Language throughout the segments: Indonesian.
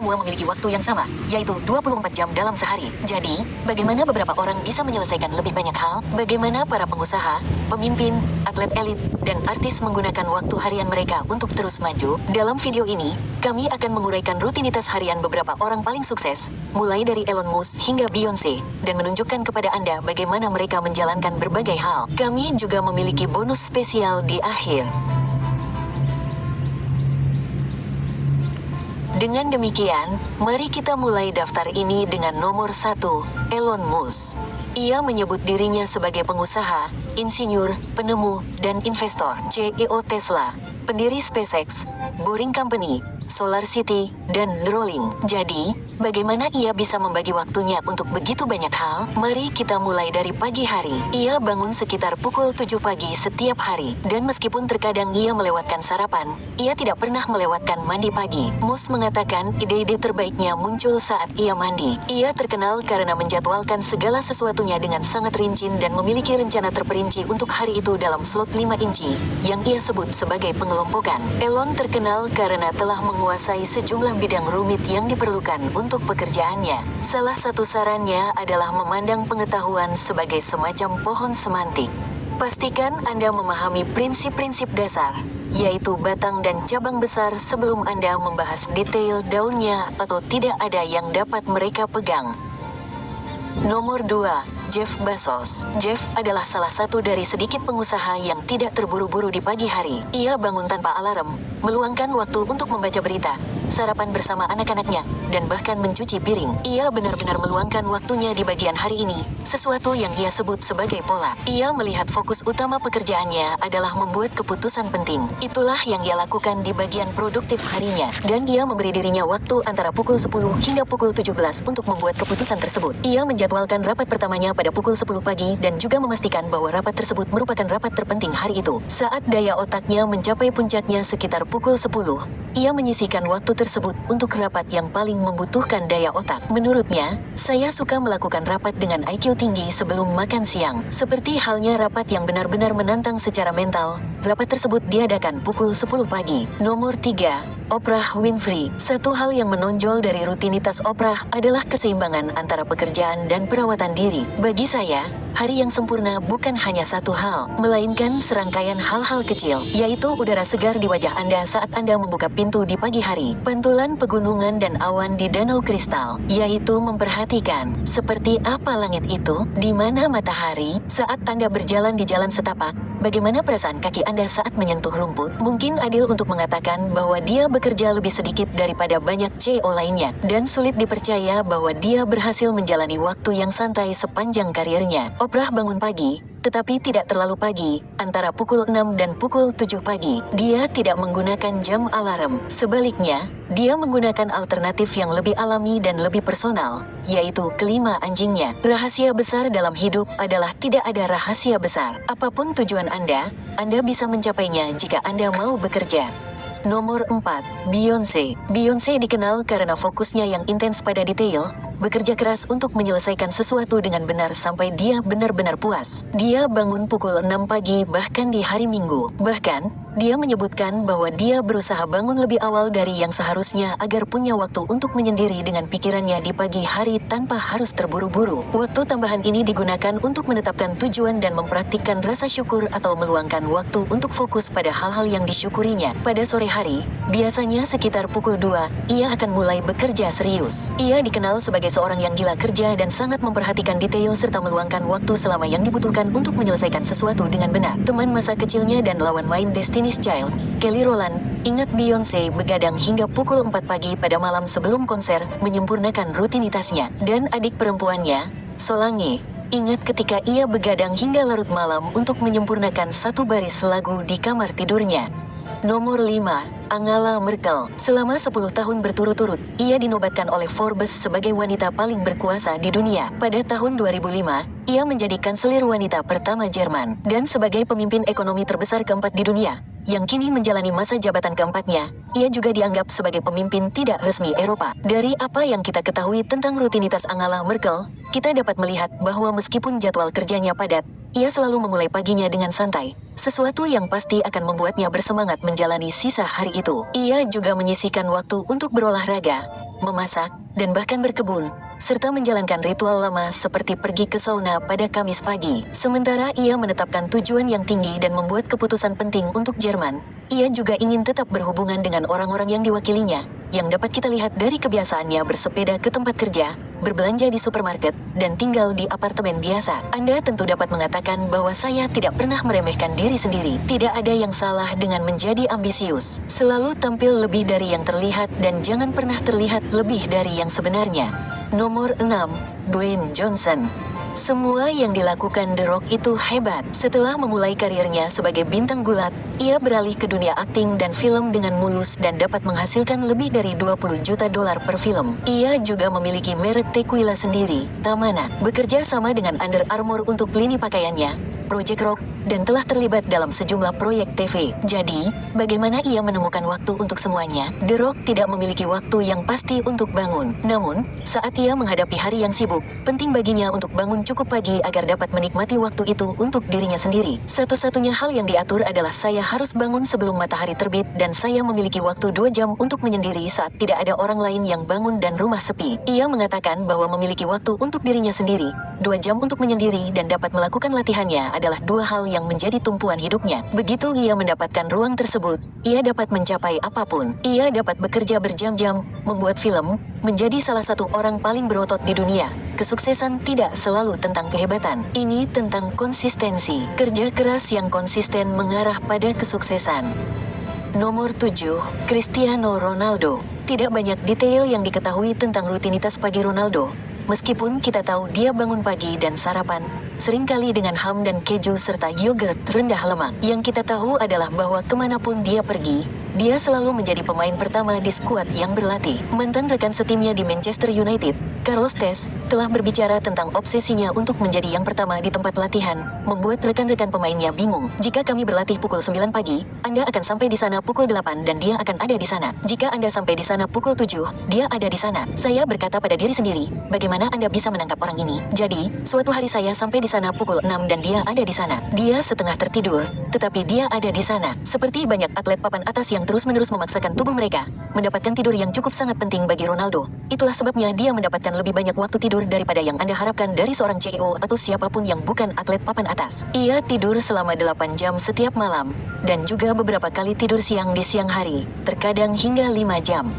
semua memiliki waktu yang sama, yaitu 24 jam dalam sehari. Jadi, bagaimana beberapa orang bisa menyelesaikan lebih banyak hal? Bagaimana para pengusaha, pemimpin, atlet elit, dan artis menggunakan waktu harian mereka untuk terus maju? Dalam video ini, kami akan menguraikan rutinitas harian beberapa orang paling sukses, mulai dari Elon Musk hingga Beyonce, dan menunjukkan kepada Anda bagaimana mereka menjalankan berbagai hal. Kami juga memiliki bonus spesial di akhir. Dengan demikian, mari kita mulai daftar ini dengan nomor 1, Elon Musk. Ia menyebut dirinya sebagai pengusaha, insinyur, penemu, dan investor. CEO Tesla, pendiri SpaceX, Boring Company, Solar City, dan Neuralink. Jadi, bagaimana ia bisa membagi waktunya untuk begitu banyak hal? Mari kita mulai dari pagi hari. Ia bangun sekitar pukul 7 pagi setiap hari. Dan meskipun terkadang ia melewatkan sarapan, ia tidak pernah melewatkan mandi pagi. Musk mengatakan ide-ide terbaiknya muncul saat ia mandi. Ia terkenal karena menjadwalkan segala sesuatunya dengan sangat rinci dan memiliki rencana terperinci untuk hari itu dalam slot 5 inci, yang ia sebut sebagai pengelompokan. Elon terkenal karena telah menguasai sejumlah bidang rumit yang diperlukan untuk pekerjaannya. Salah satu sarannya adalah memandang pengetahuan sebagai semacam pohon semantik. Pastikan Anda memahami prinsip-prinsip dasar, yaitu batang dan cabang besar sebelum Anda membahas detail daunnya atau tidak ada yang dapat mereka pegang. Nomor 2. Jeff Bezos. Jeff adalah salah satu dari sedikit pengusaha yang tidak terburu-buru di pagi hari. Ia bangun tanpa alarm, meluangkan waktu untuk membaca berita, sarapan bersama anak-anaknya, dan bahkan mencuci piring. Ia benar-benar meluangkan waktunya di bagian hari ini, sesuatu yang ia sebut sebagai pola. Ia melihat fokus utama pekerjaannya adalah membuat keputusan penting. Itulah yang ia lakukan di bagian produktif harinya, dan dia memberi dirinya waktu antara pukul 10 hingga pukul 17 untuk membuat keputusan tersebut. Ia menjadwalkan rapat pertamanya pada pukul 10 pagi dan juga memastikan bahwa rapat tersebut merupakan rapat terpenting hari itu. Saat daya otaknya mencapai puncaknya sekitar pukul 10, ia menyisihkan waktu tersebut untuk rapat yang paling membutuhkan daya otak. Menurutnya, saya suka melakukan rapat dengan IQ tinggi sebelum makan siang. Seperti halnya rapat yang benar-benar menantang secara mental, rapat tersebut diadakan pukul 10 pagi. Nomor 3. Oprah Winfrey. Satu hal yang menonjol dari rutinitas Oprah adalah keseimbangan antara pekerjaan dan perawatan diri. Bagi saya, hari yang sempurna bukan hanya satu hal, melainkan serangkaian hal-hal kecil, yaitu udara segar di wajah Anda saat Anda membuka pintu di pagi hari, pantulan pegunungan dan awan di danau kristal, yaitu memperhatikan seperti apa langit itu, di mana matahari, saat Anda berjalan di jalan setapak, bagaimana perasaan kaki Anda saat menyentuh rumput. Mungkin adil untuk mengatakan bahwa dia bekerja lebih sedikit daripada banyak CEO lainnya, dan sulit dipercaya bahwa dia berhasil menjalani waktu yang santai sepanjang karirnya. Oprah bangun pagi, tetapi tidak terlalu pagi, antara pukul 6 dan pukul 7 pagi. Dia tidak menggunakan jam alarm. Sebaliknya, dia menggunakan alternatif yang lebih alami dan lebih personal, yaitu kelima anjingnya. Rahasia besar dalam hidup adalah tidak ada rahasia besar. Apapun tujuan Anda bisa mencapainya jika Anda mau bekerja. Nomor 4. Beyonce. Beyonce dikenal karena fokusnya yang intens pada detail, bekerja keras untuk menyelesaikan sesuatu dengan benar sampai dia benar-benar puas. Dia bangun pukul 6 pagi bahkan di hari Minggu. Bahkan, dia menyebutkan bahwa dia berusaha bangun lebih awal dari yang seharusnya agar punya waktu untuk menyendiri dengan pikirannya di pagi hari tanpa harus terburu-buru. Waktu tambahan ini digunakan untuk menetapkan tujuan dan mempraktikkan rasa syukur atau meluangkan waktu untuk fokus pada hal-hal yang disyukurinya. Pada sore hari, biasanya sekitar pukul 2, ia akan mulai bekerja serius. Ia dikenal sebagai seorang yang gila kerja dan sangat memperhatikan detail serta meluangkan waktu selama yang dibutuhkan untuk menyelesaikan sesuatu dengan benar. Teman masa kecilnya dan lawan main Destiny's Child, Kelly Rowland, ingat Beyonce begadang hingga pukul 4 pagi pada malam sebelum konser menyempurnakan rutinitasnya. Dan adik perempuannya, Solange, ingat ketika ia begadang hingga larut malam untuk menyempurnakan satu baris lagu di kamar tidurnya. Nomor 5. Angela Merkel. Selama 10 tahun berturut-turut, ia dinobatkan oleh Forbes sebagai wanita paling berkuasa di dunia. Pada tahun 2005, ia menjadi kanselir wanita pertama Jerman, dan sebagai pemimpin ekonomi terbesar keempat di dunia, yang kini menjalani masa jabatan keempatnya, ia juga dianggap sebagai pemimpin tidak resmi Eropa. Dari apa yang kita ketahui tentang rutinitas Angela Merkel, kita dapat melihat bahwa meskipun jadwal kerjanya padat, Ia selalu memulai paginya dengan santai, sesuatu yang pasti akan membuatnya bersemangat menjalani sisa hari itu. Ia juga menyisihkan waktu untuk berolahraga, memasak, dan bahkan berkebun, serta menjalankan ritual lama seperti pergi ke sauna pada Kamis pagi. Sementara ia menetapkan tujuan yang tinggi dan membuat keputusan penting untuk Jerman, ia juga ingin tetap berhubungan dengan orang-orang yang diwakilinya, yang dapat kita lihat dari kebiasaannya bersepeda ke tempat kerja, berbelanja di supermarket, dan tinggal di apartemen biasa. Anda tentu dapat mengatakan bahwa saya tidak pernah meremehkan diri sendiri. Tidak ada yang salah dengan menjadi ambisius. Selalu tampil lebih dari yang terlihat dan jangan pernah terlihat lebih dari yang sebenarnya. Nomor 6. Dwayne Johnson. Semua yang dilakukan The Rock itu hebat. Setelah memulai karirnya sebagai bintang gulat, ia beralih ke dunia akting dan film dengan mulus dan dapat menghasilkan lebih dari 20 juta dolar per film. Ia juga memiliki merek tequila sendiri, Tamana, bekerja sama dengan Under Armour untuk lini pakaiannya, Project Rock, dan telah terlibat dalam sejumlah proyek TV. Jadi, bagaimana ia menemukan waktu untuk semuanya? The Rock tidak memiliki waktu yang pasti untuk bangun. Namun, saat ia menghadapi hari yang sibuk, penting baginya untuk bangun cukup pagi agar dapat menikmati waktu itu untuk dirinya sendiri. Satu-satunya hal yang diatur adalah saya harus bangun sebelum matahari terbit dan saya memiliki waktu 2 jam untuk menyendiri saat tidak ada orang lain yang bangun dan rumah sepi. Ia mengatakan bahwa memiliki waktu untuk dirinya sendiri, 2 jam untuk menyendiri dan dapat melakukan latihannya adalah 2 hal yang menjadi tumpuan hidupnya. Begitu ia mendapatkan ruang tersebut, ia dapat mencapai apapun. Ia dapat bekerja berjam-jam, membuat film, menjadi salah satu orang paling berotot di dunia. Kesuksesan tidak selalu tentang kehebatan. Ini tentang konsistensi. Kerja keras yang konsisten mengarah pada kesuksesan. Nomor 7. Cristiano Ronaldo. Tidak banyak detail yang diketahui tentang rutinitas pagi Ronaldo. Meskipun kita tahu dia bangun pagi dan sarapan, seringkali dengan ham dan keju serta yogurt rendah lemak. Yang kita tahu adalah bahwa kemanapun dia pergi, dia selalu menjadi pemain pertama di skuad yang berlatih. Mantan rekan setimnya di Manchester United, Carlos Tevez, telah berbicara tentang obsesinya untuk menjadi yang pertama di tempat latihan, membuat rekan-rekan pemainnya bingung. Jika kami berlatih pukul 9 pagi, Anda akan sampai di sana pukul 8 dan dia akan ada di sana. Jika Anda sampai di sana pukul 7, dia ada di sana. Saya berkata pada diri sendiri, bagaimana Anda bisa menangkap orang ini? Jadi, suatu hari saya sampai di sana pukul 6 dan dia ada di sana. Dia setengah tertidur, tetapi dia ada di sana. Seperti banyak atlet papan atas yang terus-menerus memaksakan tubuh mereka, mendapatkan tidur yang cukup sangat penting bagi Ronaldo. Itulah sebabnya dia mendapatkan lebih banyak waktu tidur daripada yang Anda harapkan dari seorang CEO atau siapapun yang bukan atlet papan atas. Ia tidur selama 8 jam setiap malam, dan juga beberapa kali tidur siang di siang hari, terkadang hingga 5 jam.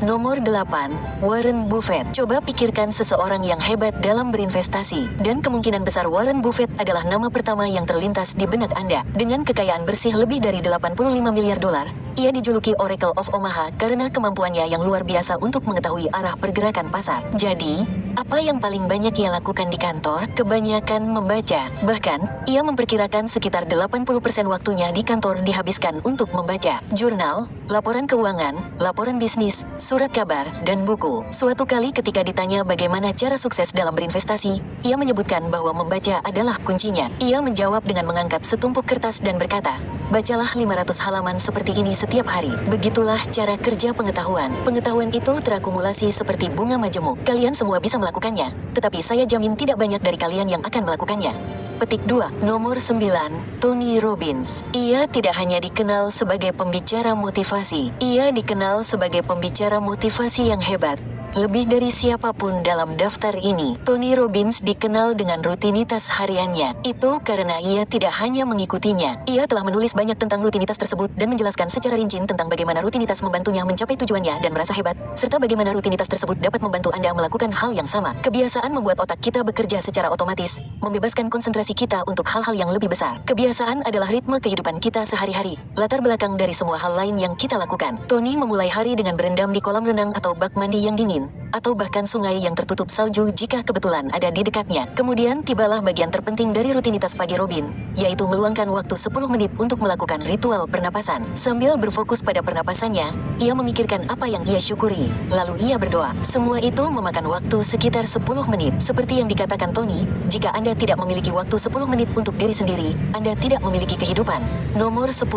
Nomor 8. Warren Buffett. Coba pikirkan seseorang yang hebat dalam berinvestasi, dan kemungkinan besar Warren Buffett adalah nama pertama yang terlintas di benak Anda. Dengan kekayaan bersih lebih dari 85 miliar dolar, ia dijuluki Oracle of Omaha karena kemampuannya yang luar biasa untuk mengetahui arah pergerakan pasar. Jadi, apa yang paling banyak ia lakukan di kantor? Kebanyakan membaca. Bahkan, ia memperkirakan sekitar 80% waktunya di kantor dihabiskan untuk membaca jurnal, laporan keuangan, laporan bisnis, surat kabar, dan buku. Suatu kali ketika ditanya bagaimana cara sukses dalam berinvestasi, ia menyebutkan bahwa membaca adalah kuncinya. Ia menjawab dengan mengangkat setumpuk kertas dan berkata, bacalah 500 halaman seperti ini setiap hari. Begitulah cara kerja pengetahuan. Pengetahuan itu terakumulasi seperti bunga majemuk. Kalian semua bisa melakukannya, tetapi saya jamin tidak banyak dari kalian yang akan melakukannya. Petik 2. Nomor 9. Tony Robbins. Ia tidak hanya dikenal sebagai pembicara motivasi. Ia dikenal sebagai pembicara motivasi yang hebat. Lebih dari siapapun dalam daftar ini, Tony Robbins dikenal dengan rutinitas hariannya. Itu karena ia tidak hanya mengikutinya. Ia telah menulis banyak tentang rutinitas tersebut dan menjelaskan secara rinci tentang bagaimana rutinitas membantunya mencapai tujuannya dan merasa hebat, serta bagaimana rutinitas tersebut dapat membantu Anda melakukan hal yang sama. Kebiasaan membuat otak kita bekerja secara otomatis, membebaskan konsentrasi kita untuk hal-hal yang lebih besar. Kebiasaan adalah ritme kehidupan kita sehari-hari, latar belakang dari semua hal lain yang kita lakukan. Tony memulai hari dengan berendam di kolam renang atau bak mandi yang dingin, atau bahkan sungai yang tertutup salju jika kebetulan ada di dekatnya. Kemudian tibalah bagian terpenting dari rutinitas pagi Robin, yaitu meluangkan waktu 10 menit untuk melakukan ritual pernapasan. Sambil berfokus pada pernapasannya, ia memikirkan apa yang ia syukuri, lalu ia berdoa. Semua itu memakan waktu sekitar 10 menit. Seperti yang dikatakan Tony, jika Anda tidak memiliki waktu 10 menit untuk diri sendiri, Anda tidak memiliki kehidupan. Nomor 10.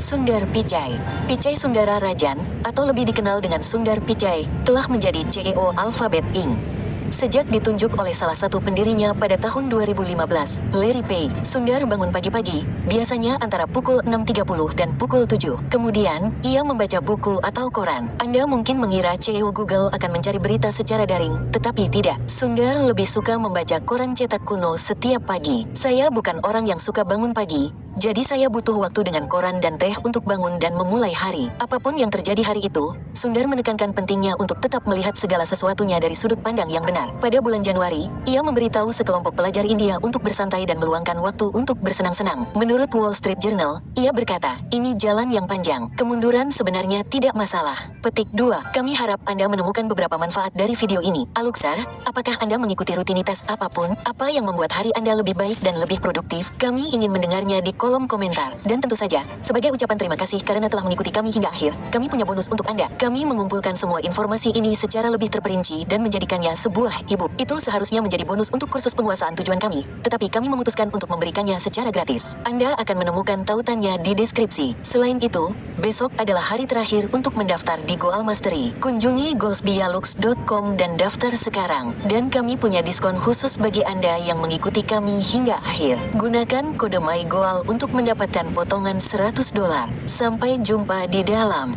Sundar Pichai. Pichai Sundara Rajan, atau lebih dikenal dengan Sundar Pichai, telah menjadi CEO Alphabet Inc. Sejak ditunjuk oleh salah satu pendirinya pada tahun 2015, Larry Page, Sundar bangun pagi-pagi, biasanya antara pukul 6.30 dan pukul 7. Kemudian, ia membaca buku atau koran. Anda mungkin mengira CEO Google akan mencari berita secara daring, tetapi tidak. Sundar lebih suka membaca koran cetak kuno setiap pagi. Saya bukan orang yang suka bangun pagi, jadi saya butuh waktu dengan koran dan teh untuk bangun dan memulai hari. Apapun yang terjadi hari itu, Sundar menekankan pentingnya untuk tetap melihat segala sesuatunya dari sudut pandang yang benar. Pada bulan Januari, ia memberitahu sekelompok pelajar India untuk bersantai dan meluangkan waktu untuk bersenang-senang. Menurut Wall Street Journal, ia berkata, "Ini jalan yang panjang. Kemunduran sebenarnya tidak masalah." Petik 2. Kami harap Anda menemukan beberapa manfaat dari video ini. Aluksar, apakah Anda mengikuti rutinitas apapun? Apa yang membuat hari Anda lebih baik dan lebih produktif? Kami ingin mendengarnya di kolom komentar. Dan tentu saja, sebagai ucapan terima kasih karena telah mengikuti kami hingga akhir, kami punya bonus untuk Anda. Kami mengumpulkan semua informasi ini secara lebih terperinci dan menjadikannya sebuah e-book. Itu seharusnya menjadi bonus untuk kursus penguasaan tujuan kami, tetapi kami memutuskan untuk memberikannya secara gratis. Anda akan menemukan tautannya di deskripsi. Selain itu, besok adalah hari terakhir untuk mendaftar di Goal Mastery. Kunjungi goalsbialux.com dan daftar sekarang. Dan kami punya diskon khusus bagi Anda yang mengikuti kami hingga akhir. Gunakan kode MyGoal untuk mendapatkan potongan $100. Sampai jumpa di dalam.